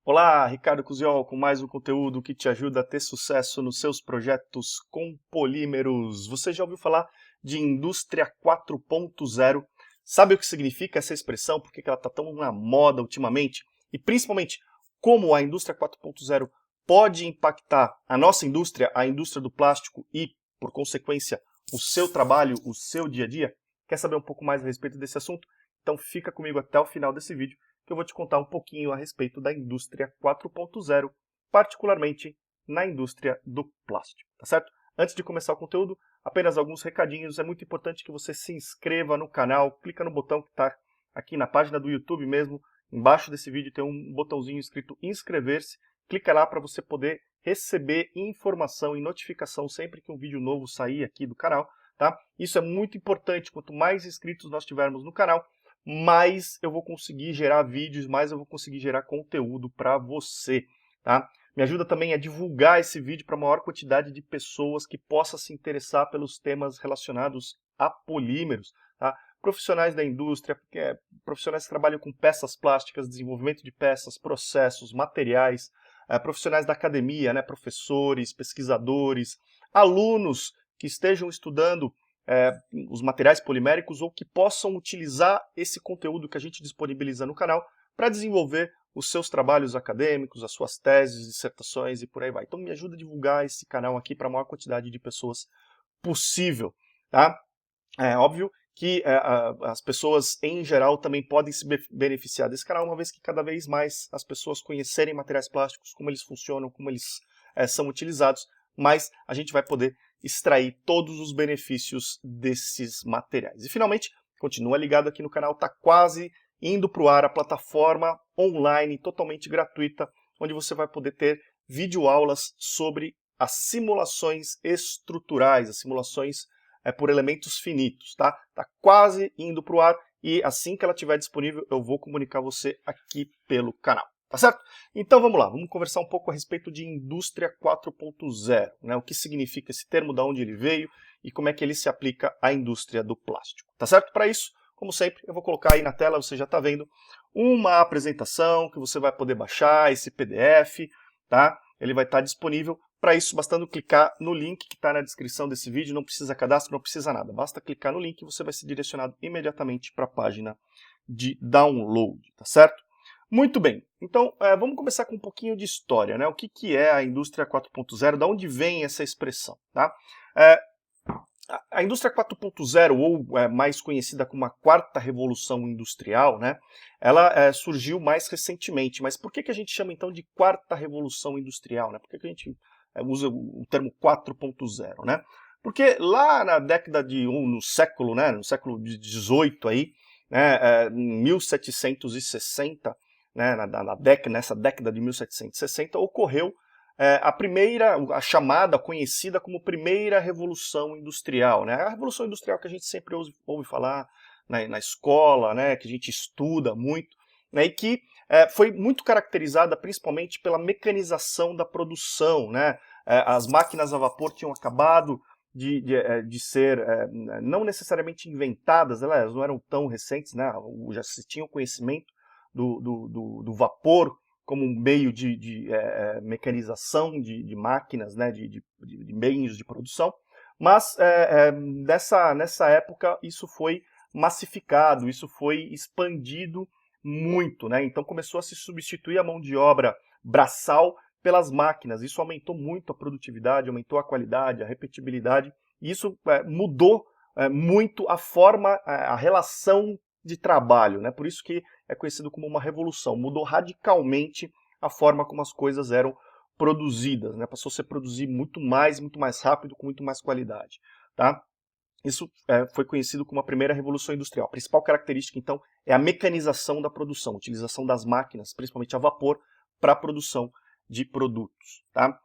Olá, Ricardo Cusiol, com mais um conteúdo que te ajuda a ter sucesso nos seus projetos com polímeros. Você já ouviu falar de indústria 4.0? Sabe o que significa essa expressão? Por que ela está tão na moda ultimamente? E principalmente, como a indústria 4.0 pode impactar a nossa indústria, a indústria do plástico e, por consequência, o seu trabalho, o seu dia a dia? Quer saber um pouco mais a respeito desse assunto? Então fica comigo até o final desse vídeo, que eu vou te contar um pouquinho a respeito da indústria 4.0, particularmente na indústria do plástico, tá certo? Antes de começar o conteúdo, apenas alguns recadinhos. É muito importante que você se inscreva no canal, clica no botão que está aqui na página do YouTube mesmo, embaixo desse vídeo tem um botãozinho escrito inscrever-se, clica lá para você poder receber informação e notificação sempre que um vídeo novo sair aqui do canal, tá? Isso é muito importante, quanto mais inscritos nós tivermos no canal, mais eu vou conseguir gerar vídeos, mais eu vou conseguir gerar conteúdo para você, tá? Me ajuda também a divulgar esse vídeo para a maior quantidade de pessoas que possa se interessar pelos temas relacionados a polímeros, tá? Profissionais da indústria, profissionais que trabalham com peças plásticas, desenvolvimento de peças, processos, materiais, profissionais da academia, né? Professores, pesquisadores, alunos que estejam estudando os materiais poliméricos ou que possam utilizar esse conteúdo que a gente disponibiliza no canal para desenvolver os seus trabalhos acadêmicos, as suas teses, dissertações e por aí vai. Então me ajuda a divulgar esse canal aqui para a maior quantidade de pessoas possível, tá? É óbvio que as pessoas em geral também podem se beneficiar desse canal, uma vez que cada vez mais as pessoas conhecerem materiais plásticos, como eles funcionam, como eles são utilizados, mais a gente vai poder extrair todos os benefícios desses materiais. E finalmente, continua ligado aqui no canal, está quase indo para o ar a plataforma online totalmente gratuita, onde você vai poder ter videoaulas sobre as simulações estruturais, as simulações por elementos finitos, tá? Tá quase indo para o ar e assim que ela estiver disponível eu vou comunicar você aqui pelo canal. Tá certo? Então vamos lá, vamos conversar um pouco a respeito de indústria 4.0, né? O que significa esse termo, de onde ele veio e como é que ele se aplica à indústria do plástico. Tá certo? Para isso, como sempre, eu vou colocar aí na tela, você já está vendo, uma apresentação que você vai poder baixar, esse PDF, tá? Ele vai estar disponível. Para isso, bastando clicar no link que está na descrição desse vídeo, não precisa cadastro, não precisa nada. Basta clicar no link e você vai ser direcionado imediatamente para a página de download, tá certo? Muito bem, então vamos começar com um pouquinho de história, né? O que é a indústria 4.0, da onde vem essa expressão, tá? A indústria 4.0, ou mais conhecida como a quarta revolução industrial, né? Ela surgiu mais recentemente, mas por que a gente chama então de quarta revolução industrial, né? Por que a gente usa o termo 4.0, né? Porque lá na década no século, né, no século XVIII aí, né, em 1760, né, nessa década de 1760, ocorreu a chamada, conhecida como primeira revolução industrial, né? A revolução industrial que a gente sempre ouve falar na escola, né, que a gente estuda muito, né, e que foi muito caracterizada principalmente pela mecanização da produção, né? As máquinas a vapor tinham acabado de ser não necessariamente inventadas, elas não eram tão recentes, né? Já se tinha o conhecimento do vapor como um meio de mecanização de máquinas, né, de meios de produção, mas nessa época isso foi massificado, isso foi expandido muito, né? Então começou a se substituir a mão de obra braçal pelas máquinas, isso aumentou muito a produtividade, aumentou a qualidade, a repetibilidade, e isso mudou muito a forma, a relação de trabalho, né? Por isso que é conhecido como uma revolução. Mudou radicalmente a forma como as coisas eram produzidas, né? Passou a se produzir muito mais rápido, com muito mais qualidade, tá? Isso foi conhecido como a primeira revolução industrial. A principal característica, então, é a mecanização da produção, a utilização das máquinas, principalmente a vapor, para a produção de produtos, tá?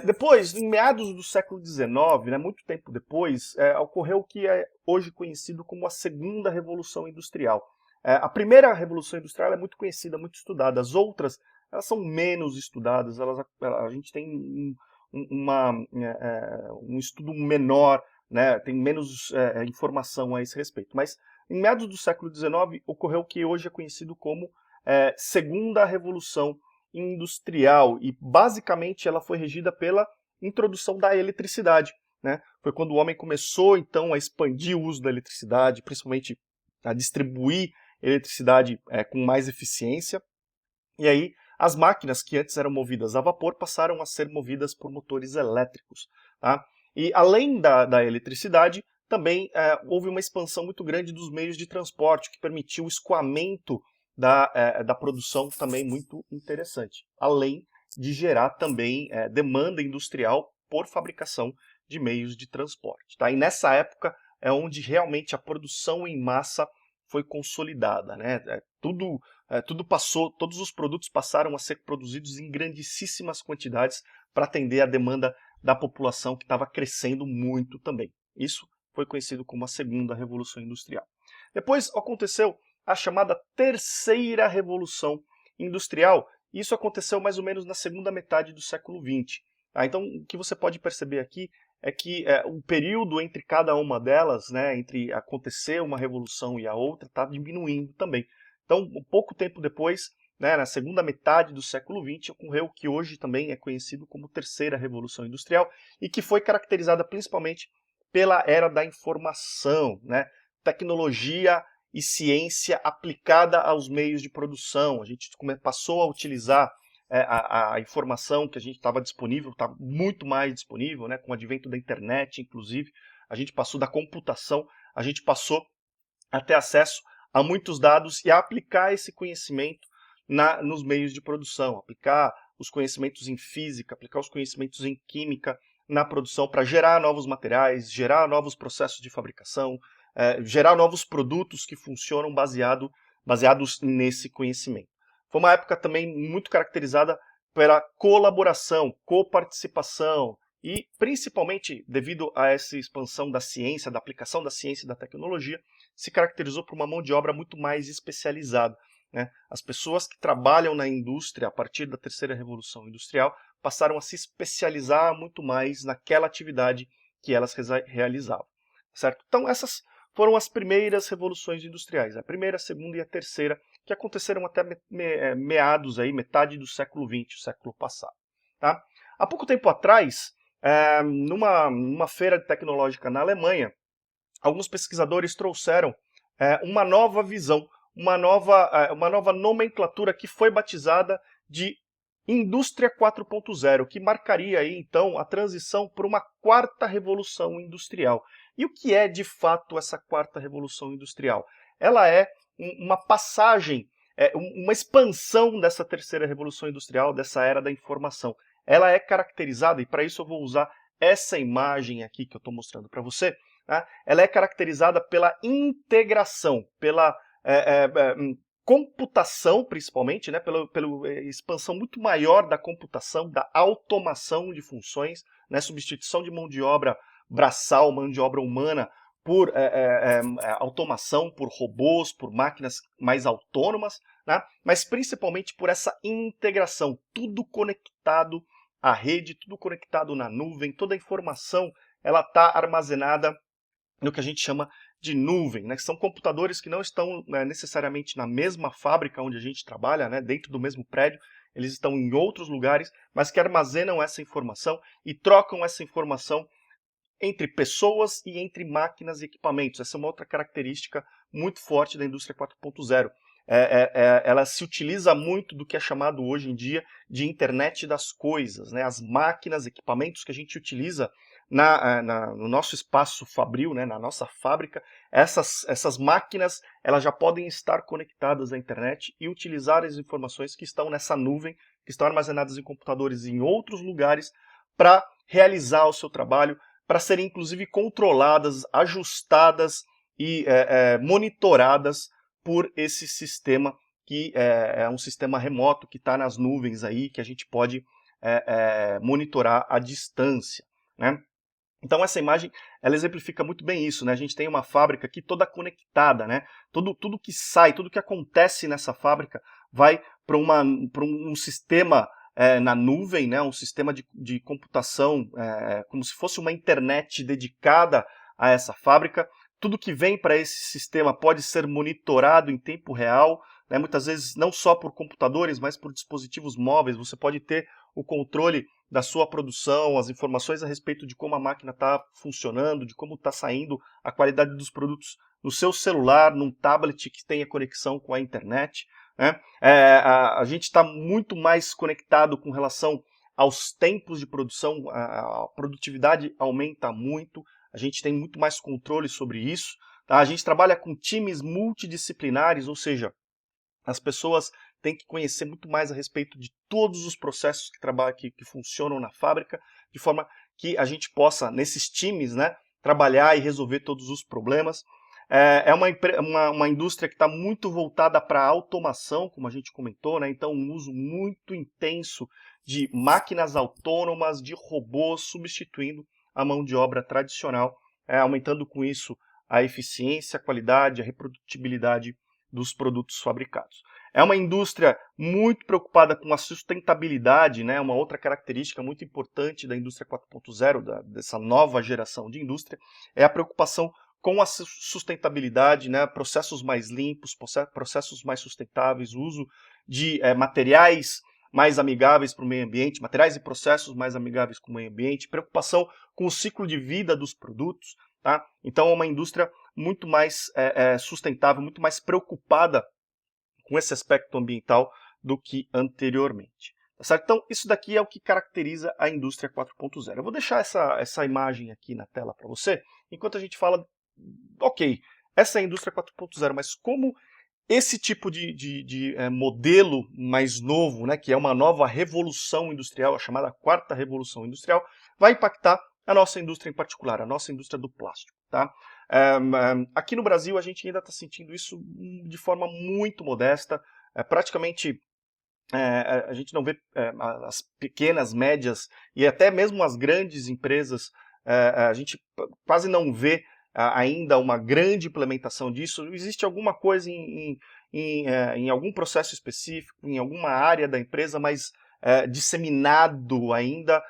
Depois, em meados do século XIX, né, muito tempo depois, ocorreu o que é hoje conhecido como a segunda revolução industrial. A primeira revolução industrial é muito conhecida, muito estudada. As outras, elas são menos estudadas, a gente tem um estudo menor, né, tem menos informação a esse respeito. Mas em meados do século XIX ocorreu o que hoje é conhecido como segunda revolução industrial e basicamente ela foi regida pela introdução da eletricidade, né? Foi quando o homem começou então a expandir o uso da eletricidade, principalmente a distribuir eletricidade com mais eficiência. E aí as máquinas que antes eram movidas a vapor passaram a ser movidas por motores elétricos, tá? E além da eletricidade, também houve uma expansão muito grande dos meios de transporte, que permitiu o escoamento da produção também muito interessante, além de gerar também demanda industrial por fabricação de meios de transporte. Tá? E nessa época é onde realmente a produção em massa foi consolidada, né? Tudo passou, todos os produtos passaram a ser produzidos em grandíssimas quantidades para atender a demanda da população que estava crescendo muito também. Isso foi conhecido como a Segunda Revolução Industrial. Depois aconteceu a chamada Terceira Revolução Industrial. Isso aconteceu mais ou menos na segunda metade do século XX. Então, o que você pode perceber aqui é que o período entre cada uma delas, né, entre acontecer uma revolução e a outra, está diminuindo também. Então, um pouco tempo depois, né, na segunda metade do século XX, ocorreu o que hoje também é conhecido como Terceira Revolução Industrial e que foi caracterizada principalmente pela era da informação, né, tecnologia e ciência aplicada aos meios de produção. A gente passou a utilizar a informação que a gente estava disponível, está muito mais disponível, né, com o advento da internet, inclusive. A gente passou da computação, a gente passou a ter acesso a muitos dados e a aplicar esse conhecimento nos meios de produção, aplicar os conhecimentos em física, aplicar os conhecimentos em química na produção para gerar novos materiais, gerar novos processos de fabricação, gerar novos produtos que funcionam baseados nesse conhecimento. Foi uma época também muito caracterizada pela colaboração, coparticipação e, principalmente, devido a essa expansão da ciência, da aplicação da ciência e da tecnologia, se caracterizou por uma mão de obra muito mais especializada, né? As pessoas que trabalham na indústria a partir da Terceira Revolução Industrial passaram a se especializar muito mais naquela atividade que elas realizavam, certo? Então essas foram as primeiras revoluções industriais, a primeira, a segunda e a terceira, que aconteceram até meados aí, metade do século XX, o século passado. Tá? Há pouco tempo atrás, numa feira tecnológica na Alemanha, alguns pesquisadores trouxeram uma nova visão, uma nova nomenclatura que foi batizada de Indústria 4.0, que marcaria aí, então, a transição para uma quarta revolução industrial. E o que é, de fato, essa quarta revolução industrial? Ela é uma passagem, uma expansão dessa terceira revolução industrial, dessa era da informação. Ela é caracterizada, e para isso eu vou usar essa imagem aqui que eu estou mostrando para você, né? Ela é caracterizada pela integração, pela computação, principalmente, né, pela expansão muito maior da computação, da automação de funções, né, substituição de mão de obra braçal, mão de obra humana, por automação, por robôs, por máquinas mais autônomas, né, mas principalmente por essa integração, tudo conectado à rede, tudo conectado na nuvem, toda a informação ela está armazenada no que a gente chama de nuvem, né? São computadores que não estão necessariamente na mesma fábrica onde a gente trabalha, né? Dentro do mesmo prédio, eles estão em outros lugares, mas que armazenam essa informação e trocam essa informação entre pessoas e entre máquinas e equipamentos. Essa é uma outra característica muito forte da indústria 4.0. Ela se utiliza muito do que é chamado hoje em dia de internet das coisas, né? As máquinas, equipamentos que a gente utiliza no nosso espaço fabril, né? Na nossa fábrica, essas máquinas elas já podem estar conectadas à internet e utilizar as informações que estão nessa nuvem, que estão armazenadas em computadores em outros lugares, para realizar o seu trabalho, para serem inclusive controladas, ajustadas e monitoradas por esse sistema que é um sistema remoto que está nas nuvens aí, que a gente pode monitorar à distância, né? Então essa imagem, ela exemplifica muito bem isso, né? A gente tem uma fábrica aqui toda conectada, né? Tudo que sai, tudo que acontece nessa fábrica vai para um sistema na nuvem, né? Um sistema de computação, como se fosse uma internet dedicada a essa fábrica. Tudo que vem para esse sistema pode ser monitorado em tempo real, né? Muitas vezes não só por computadores, mas por dispositivos móveis. Você pode ter o controle da sua produção, as informações a respeito de como a máquina está funcionando, de como está saindo a qualidade dos produtos no seu celular, num tablet que tenha conexão com a internet, né? A gente está muito mais conectado com relação aos tempos de produção, a produtividade aumenta muito, a gente tem muito mais controle sobre isso, tá? A gente trabalha com times multidisciplinares, ou seja, as pessoas têm que conhecer muito mais a respeito de todos os processos que funcionam na fábrica, de forma que a gente possa, nesses times, né, trabalhar e resolver todos os problemas. É uma indústria que está muito voltada para a automação, como a gente comentou, né? Então um uso muito intenso de máquinas autônomas, de robôs, substituindo a mão de obra tradicional, aumentando com isso a eficiência, a qualidade, a reprodutibilidade dos produtos fabricados. É uma indústria muito preocupada com a sustentabilidade, né? Uma outra característica muito importante da indústria 4.0, dessa nova geração de indústria, é a preocupação com a sustentabilidade, né? Processos mais limpos, processos mais sustentáveis, o uso de materiais mais amigáveis para o meio ambiente, materiais e processos mais amigáveis com o meio ambiente, preocupação com o ciclo de vida dos produtos, tá? Então é uma indústria muito mais sustentável, muito mais preocupada com esse aspecto ambiental do que anteriormente. Tá certo? Então, isso daqui é o que caracteriza a indústria 4.0. Eu vou deixar essa imagem aqui na tela para você, enquanto a gente fala, ok, essa é a indústria 4.0, mas como esse tipo de modelo mais novo, né, que é uma nova revolução industrial, a chamada quarta revolução industrial, vai impactar a nossa indústria em particular, a nossa indústria do plástico. Tá? Aqui no Brasil a gente ainda está sentindo isso de forma muito modesta, praticamente a gente não vê as pequenas, médias e até mesmo as grandes empresas, a gente quase não vê ainda uma grande implementação disso. Existe alguma coisa em algum processo específico, em alguma área da empresa, mas disseminado ainda,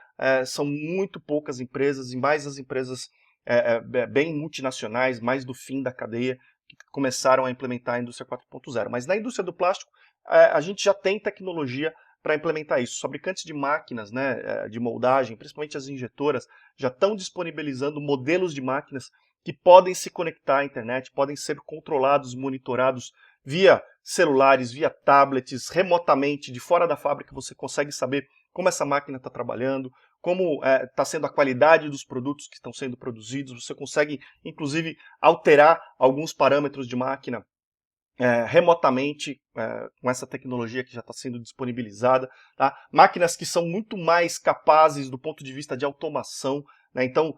são muito poucas empresas, e mais as empresas bem multinacionais, mais do fim da cadeia, que começaram a implementar a indústria 4.0. Mas na indústria do plástico, a gente já tem tecnologia para implementar isso. Os fabricantes de máquinas, né, de moldagem, principalmente as injetoras, já estão disponibilizando modelos de máquinas que podem se conectar à internet, podem ser controlados, monitorados via celulares, via tablets, remotamente, de fora da fábrica, você consegue saber como essa máquina está trabalhando, como está sendo a qualidade dos produtos que estão sendo produzidos, você consegue, inclusive, alterar alguns parâmetros de máquina remotamente, com essa tecnologia que já está sendo disponibilizada. Tá? Máquinas que são muito mais capazes do ponto de vista de automação, né? Então,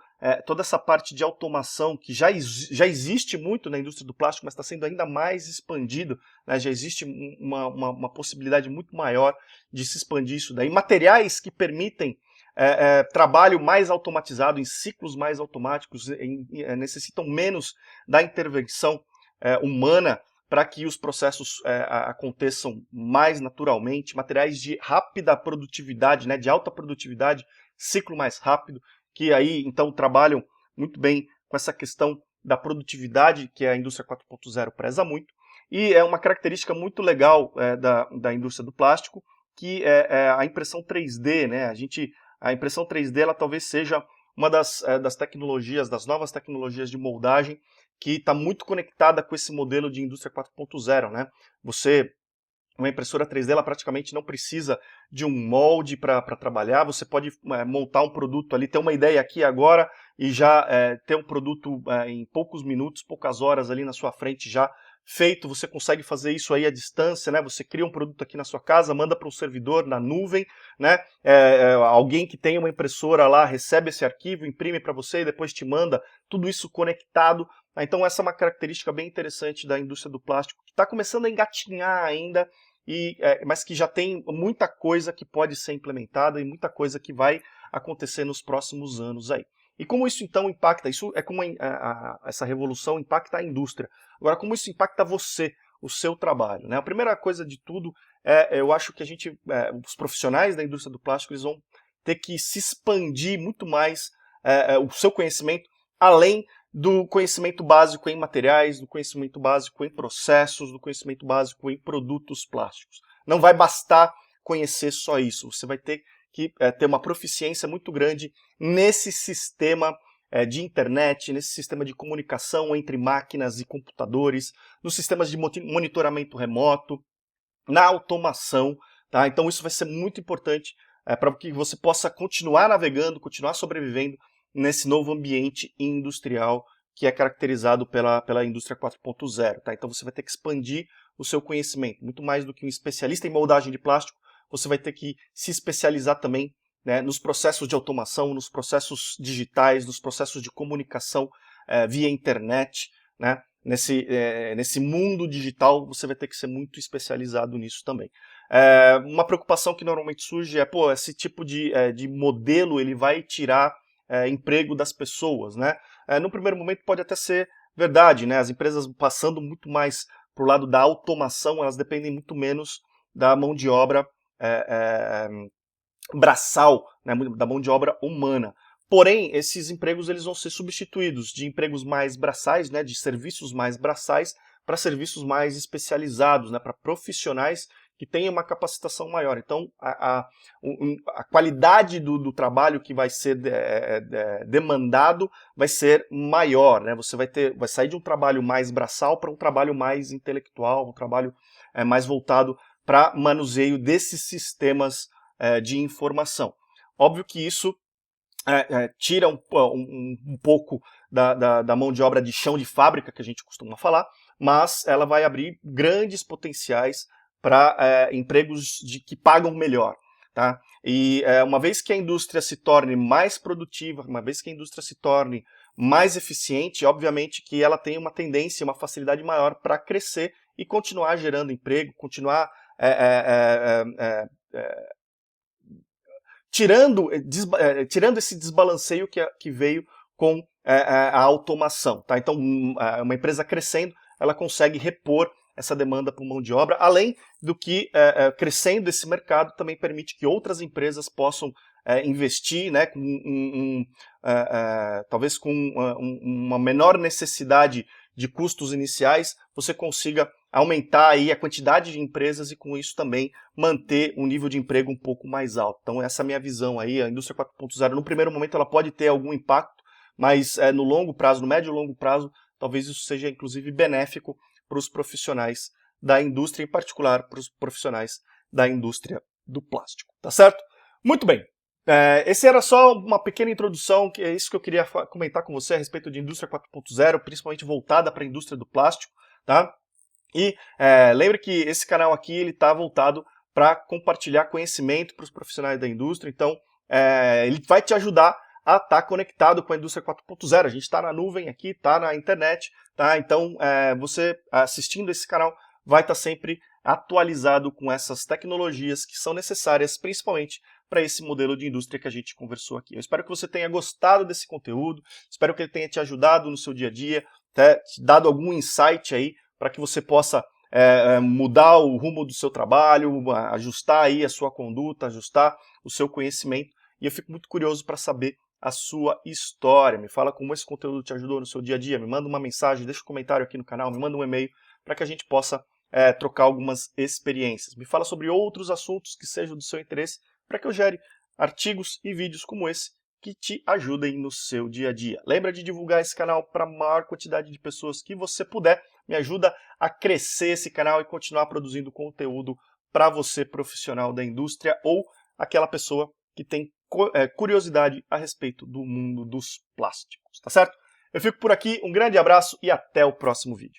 toda essa parte de automação que já existe muito na indústria do plástico, mas está sendo ainda mais expandido, né? Já existe uma possibilidade muito maior de se expandir isso daí. Materiais que permitem trabalho mais automatizado, em ciclos mais automáticos, necessitam menos da intervenção humana, para que os processos aconteçam mais naturalmente, materiais de rápida produtividade, né, de alta produtividade, ciclo mais rápido, que aí então trabalham muito bem com essa questão da produtividade que a indústria 4.0 preza muito, e é uma característica muito legal da indústria do plástico, que é a impressão 3D, né? A impressão 3D ela talvez seja uma das tecnologias, das novas tecnologias de moldagem, que está muito conectada com esse modelo de indústria 4.0, né? Uma impressora 3D, ela praticamente não precisa de um molde para trabalhar, você pode montar um produto ali, ter uma ideia aqui agora e já ter um produto em poucos minutos, poucas horas ali na sua frente já feito. Você consegue fazer isso aí à distância, né? Você cria um produto aqui na sua casa, manda para um servidor na nuvem, né? Alguém que tem uma impressora lá recebe esse arquivo, imprime para você e depois te manda, tudo isso conectado. Então essa é uma característica bem interessante da indústria do plástico, que está começando a engatinhar ainda, mas que já tem muita coisa que pode ser implementada e muita coisa que vai acontecer nos próximos anos aí. E como isso então impacta? Isso é como essa revolução impacta a indústria. Agora, como isso impacta você, o seu trabalho, né? A primeira coisa de tudo eu acho que os profissionais da indústria do plástico, eles vão ter que se expandir muito mais o seu conhecimento além do conhecimento básico em materiais, do conhecimento básico em processos, do conhecimento básico em produtos plásticos. Não vai bastar conhecer só isso, você vai ter que ter uma proficiência muito grande nesse sistema de internet, nesse sistema de comunicação entre máquinas e computadores, nos sistemas de monitoramento remoto, na automação, tá? Então isso vai ser muito importante para que você possa continuar navegando, continuar sobrevivendo nesse novo ambiente industrial que é caracterizado pela indústria 4.0, tá? Então você vai ter que expandir o seu conhecimento, muito mais do que um especialista em moldagem de plástico, você vai ter que se especializar também, né, nos processos de automação, nos processos digitais, nos processos de comunicação via internet, né? Nesse mundo digital, você vai ter que ser muito especializado nisso também. Uma preocupação que normalmente surge é, pô, esse tipo de modelo ele vai tirar emprego das pessoas, né? No primeiro momento pode até ser verdade, né? As empresas passando muito mais para o lado da automação, elas dependem muito menos da mão de obra braçal, né, da mão de obra humana. Porém, esses empregos eles vão ser substituídos de empregos mais braçais, né, de serviços mais braçais, para serviços mais especializados, né, para profissionais que tenham uma capacitação maior. Então, a qualidade do trabalho que vai ser demandado vai ser maior, né? Você vai sair de um trabalho mais braçal para um trabalho mais intelectual, um trabalho mais voltado para manuseio desses sistemas de informação. Óbvio que isso tira um pouco da mão de obra de chão de fábrica, que a gente costuma falar, mas ela vai abrir grandes potenciais para empregos que pagam melhor. Tá? E uma vez que a indústria se torne mais produtiva, uma vez que a indústria se torne mais eficiente, obviamente que ela tem uma tendência, uma facilidade maior para crescer e continuar gerando emprego, continuar tirando esse desbalanceio que veio com a automação. Tá? Então, uma empresa crescendo, ela consegue repor essa demanda por mão de obra, além do que crescendo esse mercado também permite que outras empresas possam investir, né, talvez com uma menor necessidade de custos iniciais, você consiga aumentar aí a quantidade de empresas e com isso também manter um nível de emprego um pouco mais alto. Então essa é a minha visão aí, a indústria 4.0 no primeiro momento ela pode ter algum impacto, mas no longo prazo, no médio e longo prazo, talvez isso seja inclusive benéfico para os profissionais da indústria, em particular para os profissionais da indústria do plástico, tá certo? Muito bem. Esse era só uma pequena introdução, que é isso que eu queria comentar com você a respeito de indústria 4.0, principalmente voltada para a indústria do plástico, tá? E lembre que esse canal aqui ele está voltado para compartilhar conhecimento para os profissionais da indústria, então ele vai te ajudar a estar conectado com a indústria 4.0. A gente está na nuvem aqui, está na internet, tá? Então você assistindo esse canal vai estar sempre atualizado com essas tecnologias que são necessárias, principalmente para esse modelo de indústria que a gente conversou aqui. Eu espero que você tenha gostado desse conteúdo, espero que ele tenha te ajudado no seu dia a dia, te dado algum insight aí para que você possa mudar o rumo do seu trabalho, ajustar aí a sua conduta, ajustar o seu conhecimento. E eu fico muito curioso para saber a sua história. Me fala como esse conteúdo te ajudou no seu dia a dia, me manda uma mensagem, deixa um comentário aqui no canal, me manda um e-mail para que a gente possa trocar algumas experiências. Me fala sobre outros assuntos que sejam do seu interesse para que eu gere artigos e vídeos como esse que te ajudem no seu dia a dia. Lembra de divulgar esse canal para a maior quantidade de pessoas que você puder. Me ajuda a crescer esse canal e continuar produzindo conteúdo para você, profissional da indústria ou aquela pessoa que tem curiosidade a respeito do mundo dos plásticos, tá certo? Eu fico por aqui, um grande abraço e até o próximo vídeo.